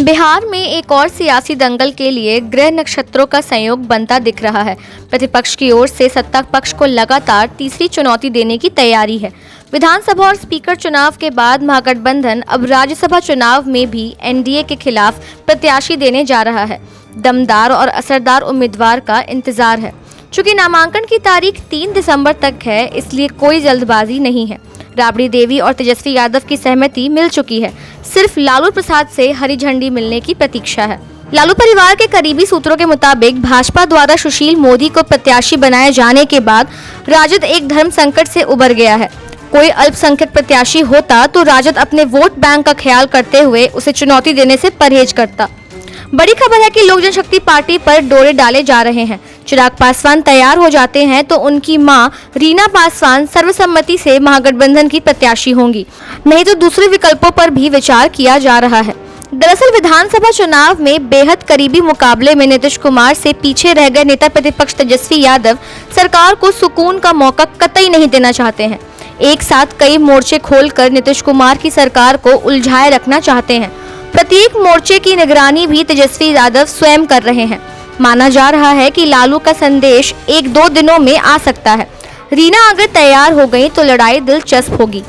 बिहार में एक और सियासी दंगल के लिए ग्रह नक्षत्रों का संयोग बनता दिख रहा है। प्रतिपक्ष की ओर से सत्ता पक्ष को लगातार तीसरी चुनौती देने की तैयारी है। विधानसभा और स्पीकर चुनाव के बाद महागठबंधन अब राज्यसभा चुनाव में भी एनडीए के खिलाफ प्रत्याशी देने जा रहा है। दमदार और असरदार उम्मीदवार का इंतजार है। चूंकि नामांकन की तारीख 3 दिसंबर तक है, इसलिए कोई जल्दबाजी नहीं है। राबड़ी देवी और तेजस्वी यादव की सहमति मिल चुकी है। सिर्फ लालू प्रसाद से हरी झंडी मिलने की प्रतीक्षा है। लालू परिवार के करीबी सूत्रों के मुताबिक भाजपा द्वारा सुशील मोदी को प्रत्याशी बनाए जाने के बाद राजद एक धर्म संकट से उबर गया है। कोई अल्पसंख्यक प्रत्याशी होता तो राजद अपने वोट बैंक का ख्याल करते हुए उसे चुनौती देने से परहेज करता। बड़ी खबर है कि लोक जनशक्ति पार्टी पर डोरे डाले जा रहे हैं। चिराग पासवान तैयार हो जाते हैं तो उनकी मां रीना पासवान सर्वसम्मति से महागठबंधन की प्रत्याशी होंगी, नहीं तो दूसरे विकल्पों पर भी विचार किया जा रहा है। दरअसल विधानसभा चुनाव में बेहद करीबी मुकाबले में नीतीश कुमार से पीछे रह गए नेता प्रतिपक्ष तेजस्वी यादव सरकार को सुकून का मौका कतई नहीं देना चाहते हैं। एक साथ कई मोर्चे खोलकर नीतीश कुमार की सरकार को उलझाए रखना चाहते हैं। प्रत्येक मोर्चे की निगरानी भी तेजस्वी यादव स्वयं कर रहे हैं। माना जा रहा है कि लालू का संदेश 1-2 दिनों में आ सकता है। रीना अगर तैयार हो गई तो लड़ाई दिलचस्प होगी।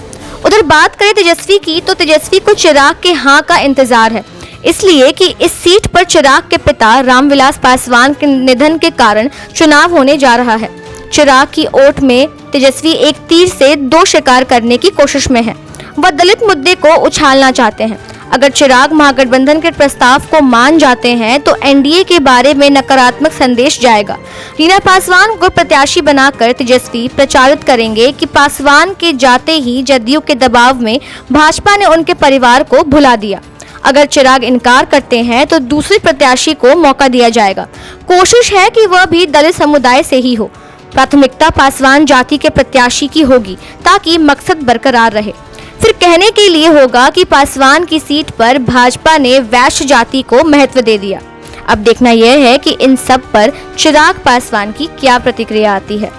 उधर बात करें तेजस्वी की, तो तेजस्वी को चिराग के हाँ का इंतजार है, इसलिए कि इस सीट पर चिराग के पिता रामविलास पासवान के निधन के कारण चुनाव होने जा रहा है। चिराग की ओट में तेजस्वी एक तीर से 2 शिकार करने की कोशिश में है। वह दलित मुद्दे को उछालना चाहते हैं। अगर चिराग महागठबंधन के प्रस्ताव को मान जाते हैं तो एनडीए के बारे में नकारात्मक संदेश जाएगा। रीना पासवान को प्रत्याशी बनाकर तेजस्वी प्रचारित करेंगे कि पासवान के जाते ही जदयू के दबाव में भाजपा ने उनके परिवार को भुला दिया। अगर चिराग इनकार करते हैं तो दूसरे प्रत्याशी को मौका दिया जाएगा। कोशिश है कि वह भी दलित समुदाय से ही हो। प्राथमिकता पासवान जाति के प्रत्याशी की होगी ताकि मकसद बरकरार रहे। फिर कहने के लिए होगा कि पासवान की सीट पर भाजपा ने वैश्य जाति को महत्व दे दिया। अब देखना यह है कि इन सब पर चिराग पासवान की क्या प्रतिक्रिया आती है।